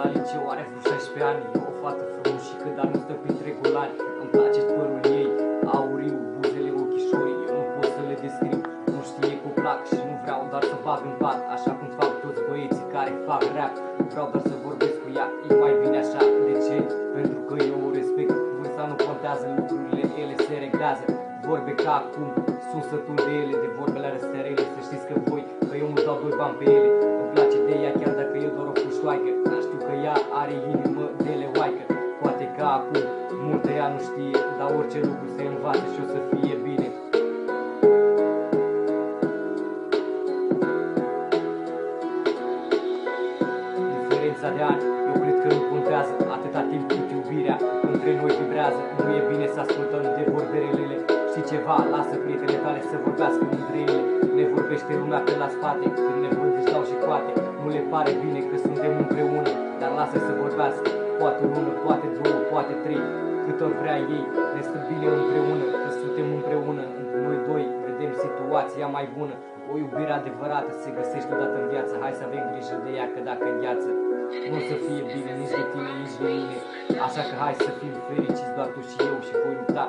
la liceu, are vreo 16 ani. E o fată frumușică, dar nu stă printre golani. Îmi place părul ei, auriu, buzele, ochișorii. Eu nu pot să le descriu, nu știe că o plac și nu vreau doar să bag în pat. Așa cum fac toți băieții care fac rap. Vreau doar să vorbesc cu ea, e mai bine așa. De ce? Pentru că eu o respect. Vârsta nu contează, lucrurile ele se reglează. Vorbe ca acum, sunt sătul de ele, de vorbele răstărele. Să știți că voi, că eu nu dau 2 bani pe ele. Îmi place de ea chiar dacă e doar o pușoaică. Dar știu că ea are inimă de leoaică. Poate că acum multă ea nu știe, dar orice lucru se învață și o să fie bine. Diferența de ani, eu cred că nu contează. Atâta timp cât iubirea între noi vibrează. Nu e bine să ascultăm de vorbelele. Știi ceva? Lasă prietenele tale să vorbească între ele. Ne vorbește lumea pe la spate, când ne văd își dau și coate. Nu le pare bine că suntem împreună, dar lasă să vorbească. Poate o lună, poate 2, poate 3, cât ori vrea ei. Ne stă bine împreună, că suntem împreună. Noi doi vedem situația mai bună. O iubire adevărată se găsește odată în viață. Hai să avem grijă de ea, că dacă îngheață nu o să fie bine nici de tine, nici de mine. Așa că hai să fim fericiți doar tu și eu și voi lupta